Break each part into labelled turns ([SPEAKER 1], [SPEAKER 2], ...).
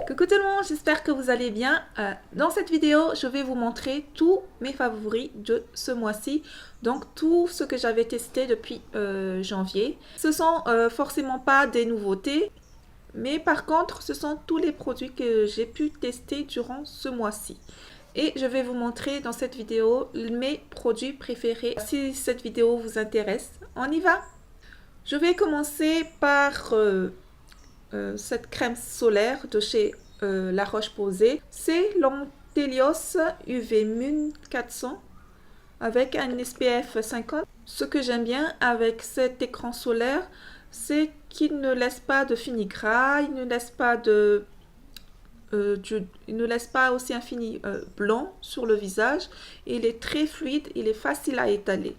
[SPEAKER 1] Coucou tout le monde, j'espère que vous allez bien. Dans cette vidéo, je vais vous montrer tous mes favoris de ce mois-ci. Donc tout ce que j'avais testé depuis janvier. Ce sont forcément pas des nouveautés, mais par contre, ce sont tous les produits que j'ai pu tester durant ce mois-ci. Et je vais vous montrer dans cette vidéo mes produits préférés. Si cette vidéo vous intéresse, on y va! Je vais commencer par cette crème solaire de chez La Roche-Posay. C'est l'Antelios UV Mun 400 avec un SPF 50. Ce que j'aime bien avec cet écran solaire, c'est qu'il ne laisse pas de fini gras, il ne laisse pas aussi un fini blanc sur le visage. Il est très fluide, il est facile à étaler.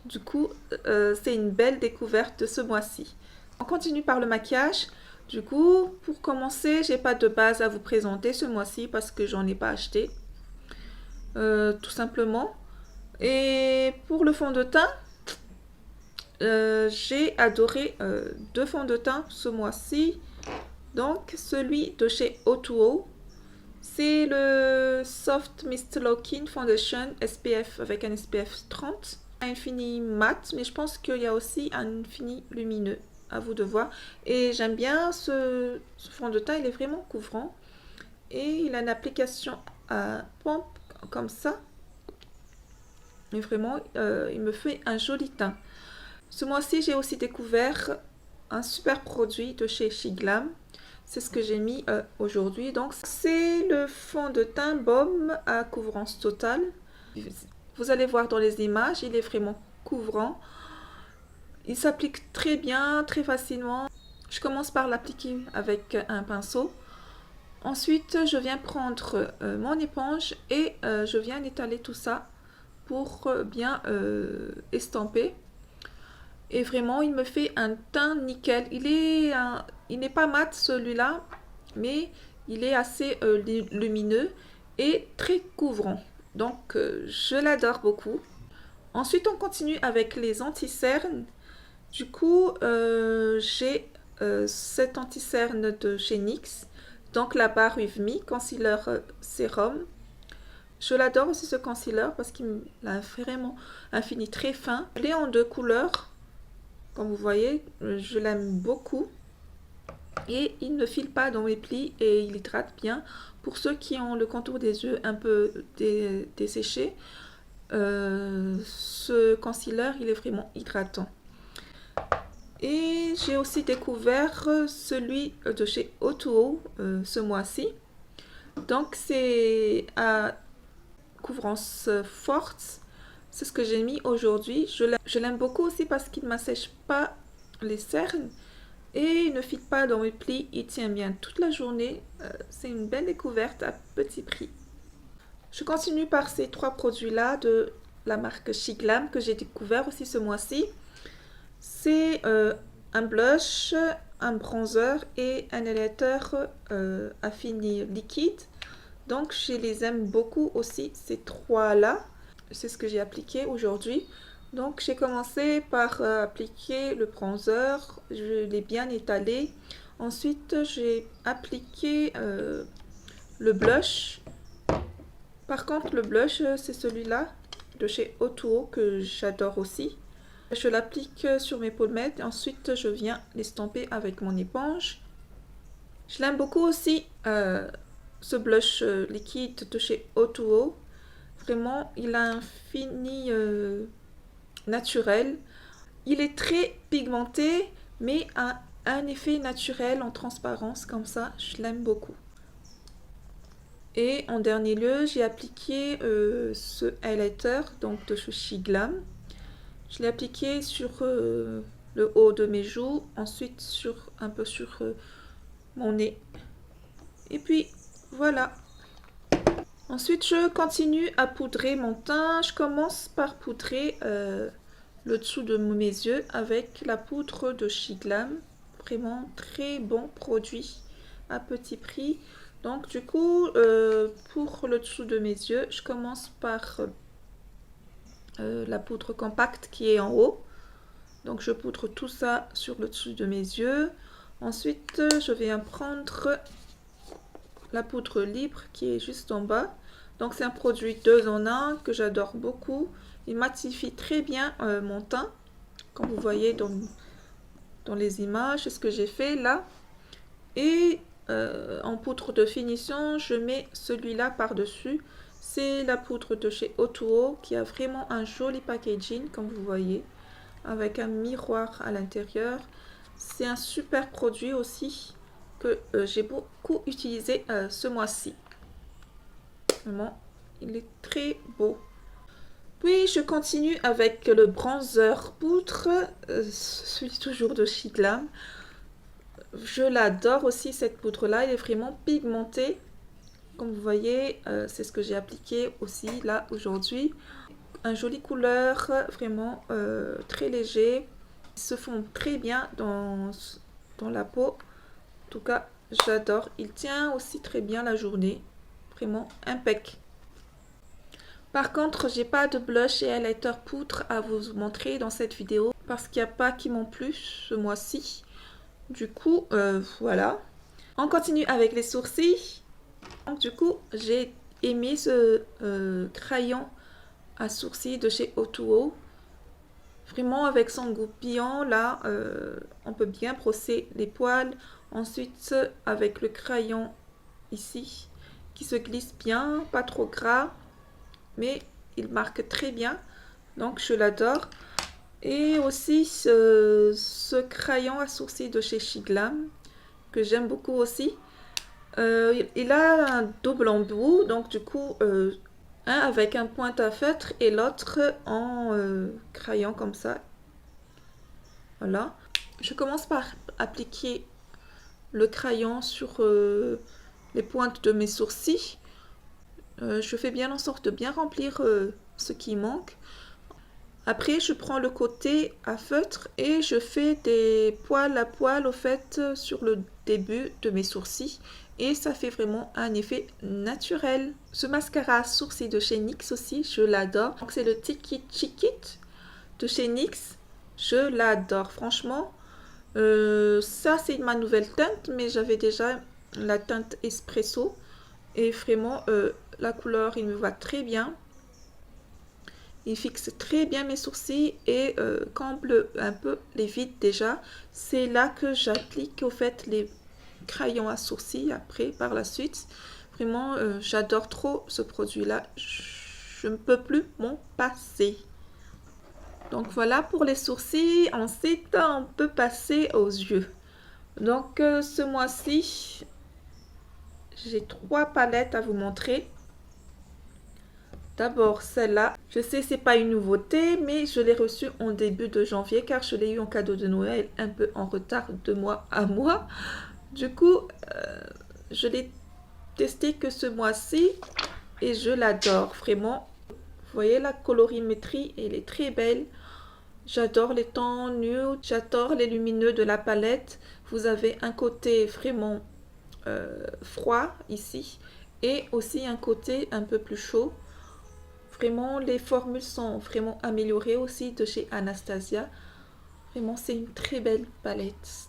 [SPEAKER 1] Du coup, c'est une belle découverte de ce mois-ci. On continue par le maquillage. Du coup, pour commencer, j'ai pas de base à vous présenter ce mois-ci parce que j'en ai pas acheté. Tout simplement. Et pour le fond de teint, j'ai adoré deux fonds de teint ce mois-ci. Donc, celui de chez O2O. C'est le Soft Mist Lock-in Foundation SPF avec un SPF 30. Un fini mat, mais je pense qu'il y a aussi un fini lumineux. À vous de voir. Et j'aime bien ce fond de teint, il est vraiment couvrant. Et il a une application à pompe comme ça. Et vraiment, il me fait un joli teint. Ce mois-ci, j'ai aussi découvert un super produit de chez Shiglam. C'est ce que j'ai mis aujourd'hui. Donc, c'est le fond de teint baume à couvrance totale. Vous allez voir dans les images, il est vraiment couvrant. Il s'applique très bien, très facilement. Je commence par l'appliquer avec un pinceau. Ensuite, je viens prendre mon éponge et je viens étaler tout ça pour bien estamper. Et vraiment, il me fait un teint nickel. Il n'est pas mat celui-là, mais il est assez lumineux et très couvrant. Donc, je l'adore beaucoup. Ensuite, on continue avec les anti-cernes. Du coup, j'ai cet anti-cerne de chez NYX, donc la barre With Me Concealer Sérum. Je l'adore aussi ce concealer parce qu'il a vraiment un fini très fin. Je l'ai en deux couleurs, comme vous voyez, je l'aime beaucoup. Et il ne file pas dans mes plis et il hydrate bien. Pour ceux qui ont le contour des yeux un peu desséché, ce concealer, il est vraiment hydratant. Et j'ai aussi découvert celui de chez O2O ce mois-ci. Donc c'est à couvrance forte. C'est ce que j'ai mis aujourd'hui. Je l'aime beaucoup aussi parce qu'il ne m'assèche pas les cernes. Et il ne fit pas dans mes plis. Il tient bien toute la journée. C'est une belle découverte à petit prix. Je continue par ces trois produits-là de la marque Shiglam que j'ai découvert aussi ce mois-ci. C'est un blush, un bronzer et un highlighter à fini liquide. Donc, je les aime beaucoup aussi, ces trois-là. C'est ce que j'ai appliqué aujourd'hui. Donc, j'ai commencé par appliquer le bronzer. Je l'ai bien étalé. Ensuite, j'ai appliqué le blush. Par contre, le blush, c'est celui-là de chez O2O que j'adore aussi. Je l'applique sur mes pommettes et ensuite je viens l'estamper avec mon éponge. Je l'aime beaucoup aussi, ce blush liquide de chez O2O. Vraiment, il a un fini naturel. Il est très pigmenté, mais a un effet naturel en transparence comme ça. Je l'aime beaucoup. Et en dernier lieu, j'ai appliqué ce highlighter donc de chez Shiglam. Je l'ai appliqué sur le haut de mes joues, ensuite un peu sur mon nez. Et puis voilà. Ensuite, je continue à poudrer mon teint. Je commence par poudrer le dessous de mes yeux avec la poudre de Shiglam. Vraiment très bon produit à petit prix. Donc du coup, pour le dessous de mes yeux, je commence par la poudre compacte qui est en haut. Donc je poudre tout ça sur le dessus de mes yeux. Ensuite, je vais en prendre la poudre libre qui est juste en bas. Donc c'est un produit 2 en 1 que j'adore beaucoup. Il matifie très bien mon teint, comme vous voyez dans les images, c'est ce que j'ai fait là. Et en poudre de finition, je mets celui-là par-dessus. C'est la poudre de chez O2O qui a vraiment un joli packaging, comme vous voyez, avec un miroir à l'intérieur. C'est un super produit aussi que j'ai beaucoup utilisé ce mois-ci. Vraiment, il est très beau. Puis je continue avec le bronzer poudre, celui toujours de Chez Glam. Je l'adore aussi cette poudre là, elle est vraiment pigmentée. Comme vous voyez, c'est ce que j'ai appliqué aussi là aujourd'hui. Un joli couleur, vraiment très léger. Ils se font très bien dans la peau. En tout cas, j'adore. Il tient aussi très bien la journée. Vraiment impec. Par contre, j'ai pas de blush et highlighter poudre à vous montrer dans cette vidéo parce qu'il n'y a pas qui m'ont plu ce mois-ci. Du coup, voilà. On continue avec les sourcils. Donc, du coup, j'ai aimé ce crayon à sourcils de chez O2O. Vraiment, avec son goupillon, là, on peut bien brosser les poils. Ensuite, avec le crayon ici, qui se glisse bien, pas trop gras, mais il marque très bien. Donc, je l'adore. Et aussi, ce crayon à sourcils de chez Chez Glam, que j'aime beaucoup aussi. Il a un double embout, donc du coup, un avec un point à feutre et l'autre en crayon comme ça. Voilà. Je commence par appliquer le crayon sur les pointes de mes sourcils. Je fais bien en sorte de bien remplir ce qui manque. Après, je prends le côté à feutre et je fais des poils à poils au fait sur le début de mes sourcils. Et ça fait vraiment un effet naturel. Ce mascara à sourcils de chez NYX aussi, je l'adore. Donc c'est le Tiki Chiquit de chez NYX. Je l'adore, franchement. Ça, c'est ma nouvelle teinte, mais j'avais déjà la teinte Espresso. Et vraiment, la couleur, il me va très bien. Il fixe très bien mes sourcils et comble un peu les vides déjà. C'est là que j'applique au fait les crayons à sourcils après par la suite. Vraiment, j'adore trop ce produit-là. Je ne peux plus m'en passer. Donc voilà pour les sourcils. Ensuite, on peut passer aux yeux. Donc ce mois-ci, j'ai 3 palettes à vous montrer. D'abord celle-là, je sais c'est pas une nouveauté, mais je l'ai reçue en début de janvier car je l'ai eu en cadeau de Noël un peu en retard de mois à mois. Du coup, je l'ai testée que ce mois-ci et je l'adore vraiment. Vous voyez la colorimétrie, elle est très belle. J'adore les tons nude, j'adore les lumineux de la palette. Vous avez un côté vraiment froid ici et aussi un côté un peu plus chaud. Vraiment, les formules sont vraiment améliorées aussi de chez Anastasia. Vraiment, c'est une très belle palette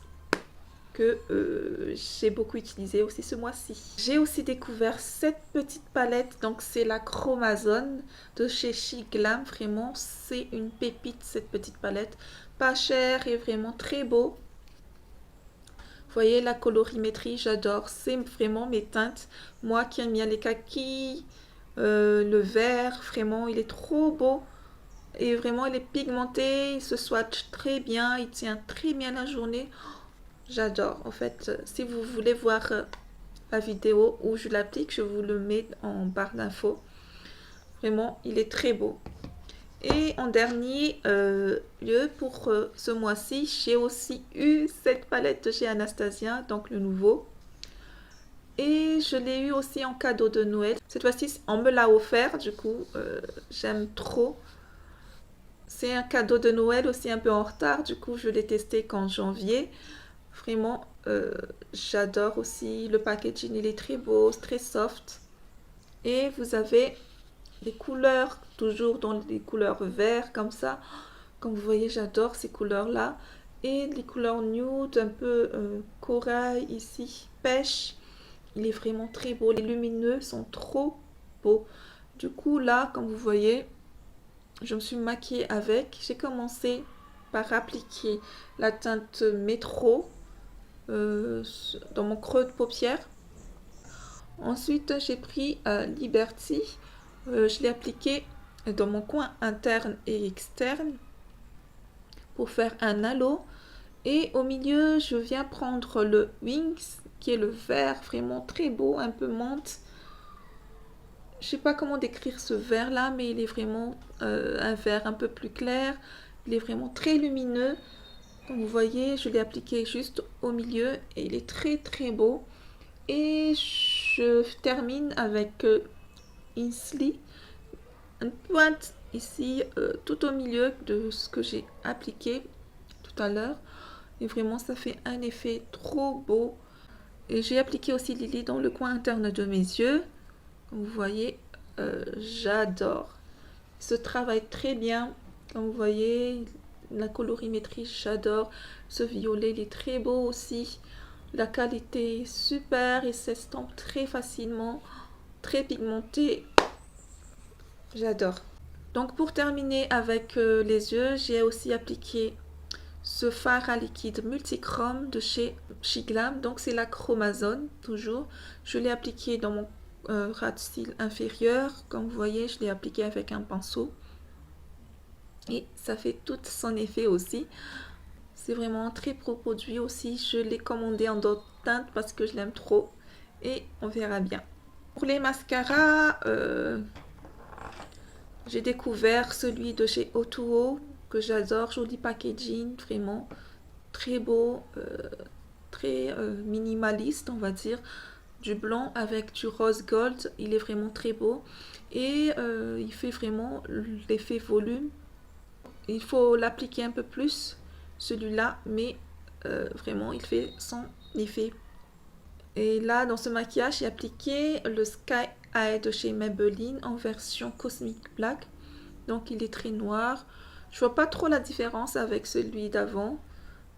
[SPEAKER 1] que j'ai beaucoup utilisée aussi ce mois-ci. J'ai aussi découvert cette petite palette, donc c'est la Chromazone de chez Chez Glam. Vraiment, c'est une pépite cette petite palette. Pas chère et vraiment très beau. Vous voyez la colorimétrie, j'adore. C'est vraiment mes teintes. Moi qui aime bien les kakis, le vert, vraiment, il est trop beau. Et vraiment, il est pigmenté, il se swatch très bien, il tient très bien la journée. J'adore. En fait, si vous voulez voir la vidéo où je l'applique, je vous le mets en barre d'infos. Vraiment, il est très beau. Et en dernier lieu, pour ce mois-ci, j'ai aussi eu cette palette de chez Anastasia, donc le nouveau. Et je l'ai eu aussi en cadeau de Noël. Cette fois-ci, on me l'a offert, du coup, j'aime trop. C'est un cadeau de Noël aussi un peu en retard, du coup, je l'ai testé qu'en janvier. Vraiment, j'adore aussi. Le packaging, il est très beau, très soft. Et vous avez des couleurs, toujours dans les couleurs vert comme ça. Comme vous voyez, j'adore ces couleurs-là. Et les couleurs nude, un peu corail ici, pêche. Il est vraiment très beau. Les lumineux sont trop beaux. Du coup, là, comme vous voyez, je me suis maquillée avec. J'ai commencé par appliquer la teinte Métro dans mon creux de paupière. Ensuite, j'ai pris Liberty. Je l'ai appliqué dans mon coin interne et externe pour faire un halo. Et au milieu, je viens prendre le Wings, qui est le vert vraiment très beau, un peu menthe. Je sais pas comment décrire ce vert là, mais il est vraiment un vert un peu plus clair. Il est vraiment très lumineux. Comme vous voyez, je l'ai appliqué juste au milieu et il est très très beau. Et je termine avec Inslee, une pointe ici tout au milieu de ce que j'ai appliqué tout à l'heure. Et vraiment, ça fait un effet trop beau. Et j'ai appliqué aussi Lily dans le coin interne de mes yeux. Comme vous voyez, j'adore. Il se travaille très bien. Comme vous voyez, la colorimétrie, j'adore. Ce violet, il est très beau aussi. La qualité est super. Il s'estompe très facilement. Très pigmenté. J'adore. Donc pour terminer avec les yeux, j'ai aussi appliqué ce fard à liquide multichrome de chez Shiglam. Donc c'est la Chromazone toujours. Je l'ai appliqué dans mon ras de cils inférieur. Comme vous voyez, je l'ai appliqué avec un pinceau. Et ça fait tout son effet aussi. C'est vraiment un très beau produit aussi. Je l'ai commandé en d'autres teintes parce que je l'aime trop. Et on verra bien. Pour les mascaras, j'ai découvert celui de chez O2O que j'adore. Joli packaging, vraiment très beau, très minimaliste on va dire. Du blanc avec du rose gold. Il est vraiment très beau. Et il fait vraiment l'effet volume. Il faut l'appliquer un peu plus, celui-là, mais vraiment, il fait son effet. Et là, dans ce maquillage, j'ai appliqué le Sky Eye de chez Maybelline en version Cosmic Black. Donc, il est très noir. Je vois pas trop la différence avec celui d'avant,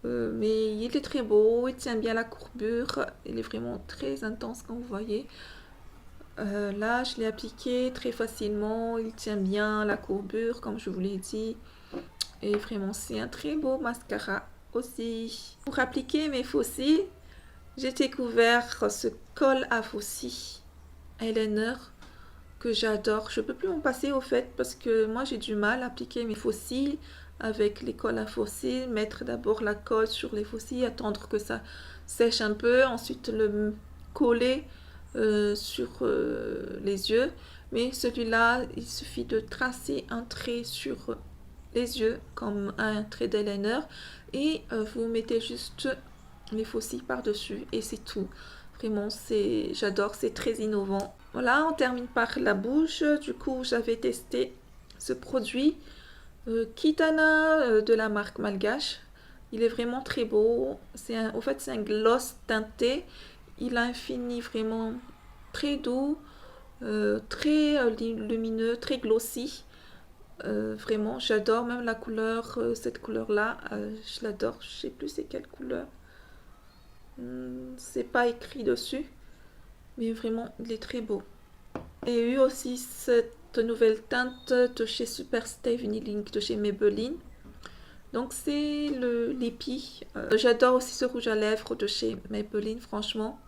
[SPEAKER 1] mais il est très beau. Il tient bien la courbure. Il est vraiment très intense, comme vous voyez. Là, je l'ai appliqué très facilement. Il tient bien la courbure, comme je vous l'ai dit. Et vraiment, c'est un très beau mascara aussi. Pour appliquer mes faux cils, j'ai découvert ce col à faux cils eyeliner que j'adore. Je peux plus m'en passer au fait parce que moi j'ai du mal à appliquer mes faux cils avec les cols à faux cils. Mettre d'abord la colle sur les faux cils, attendre que ça sèche un peu, ensuite le coller sur les yeux. Mais celui-là, il suffit de tracer un trait sur les yeux comme un trait d'eyeliner et vous mettez juste les faux cils par dessus et c'est tout. Vraiment, j'adore, c'est très innovant. Voilà, on termine par la bouche. Du coup, j'avais testé ce produit Kitana de la marque Malgache. Il est vraiment très beau. En fait, c'est un gloss teinté. Il a un fini vraiment très doux, très lumineux, très glossy. Vraiment, j'adore même la couleur, cette couleur-là, je l'adore. Je sais plus c'est quelle couleur. C'est pas écrit dessus, mais vraiment, il est très beau. Et eu aussi cette nouvelle teinte de chez Superstay Vinylink de chez Maybelline. Donc c'est le Lippy. J'adore aussi ce rouge à lèvres de chez Maybelline, franchement.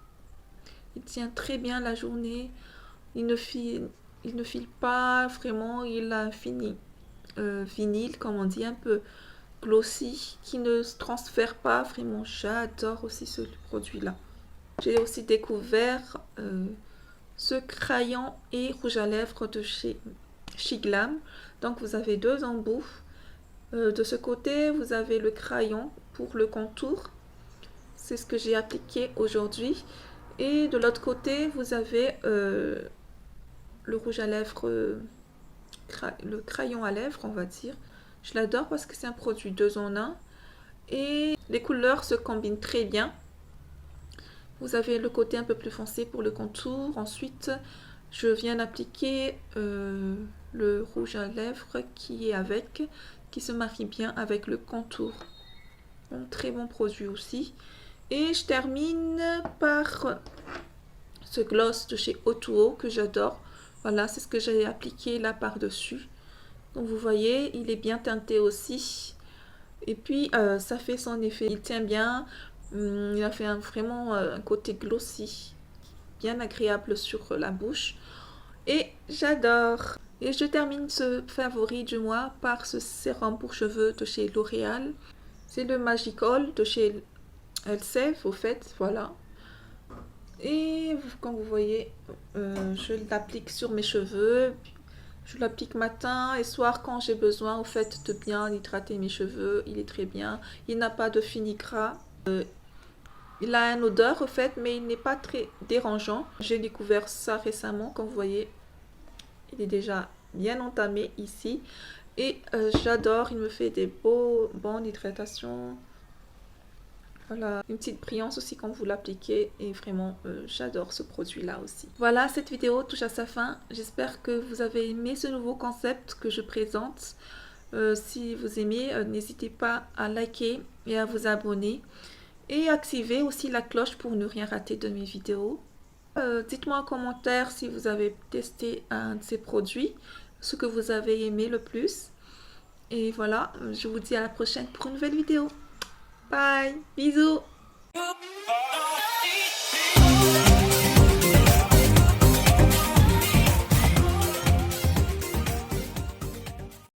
[SPEAKER 1] Il tient très bien la journée. Il ne file pas vraiment. Il a fini vinyle, comme on dit, un peu glossy, qui ne se transfère pas. Vraiment, j'adore aussi ce produit-là. J'ai aussi découvert ce crayon et rouge à lèvres de chez Shiglam. Donc vous avez deux embouts. De ce côté, vous avez le crayon pour le contour. C'est ce que j'ai appliqué aujourd'hui. Et de l'autre côté, vous avez le rouge à lèvres, le crayon à lèvres, on va dire. Je l'adore parce que c'est un produit 2 en 1. Et les couleurs se combinent très bien. Vous avez le côté un peu plus foncé pour le contour. Ensuite, je viens d'appliquer le rouge à lèvres qui est avec, qui se marie bien avec le contour. Un très bon produit aussi. Et je termine par ce gloss de chez O2O que j'adore. Voilà, c'est ce que j'ai appliqué là par-dessus. Donc vous voyez, il est bien teinté aussi. Et puis ça fait son effet. Il tient bien. Il a fait vraiment un côté glossy, bien agréable sur la bouche. Et j'adore. Et je termine ce favori du mois par ce sérum pour cheveux de chez L'Oréal. C'est le Magical de chez Elseve, au fait, voilà. Et comme vous voyez, je l'applique sur mes cheveux. Je l'applique matin et soir quand j'ai besoin, au fait, de bien hydrater mes cheveux. Il est très bien. Il n'a pas de fini-gras. Il a une odeur, au fait, mais il n'est pas très dérangeant. J'ai découvert ça récemment, comme vous voyez. Il est déjà bien entamé ici. Et j'adore, il me fait des bonnes hydratations. Voilà, une petite brillance aussi quand vous l'appliquez. Et vraiment, j'adore ce produit-là aussi. Voilà, cette vidéo touche à sa fin. J'espère que vous avez aimé ce nouveau concept que je présente. Si vous aimez, n'hésitez pas à liker et à vous abonner. Et activez aussi la cloche pour ne rien rater de mes vidéos. Dites-moi en commentaire si vous avez testé un de ces produits, ce que vous avez aimé le plus. Et voilà, je vous dis à la prochaine pour une nouvelle vidéo. Bye, bisous.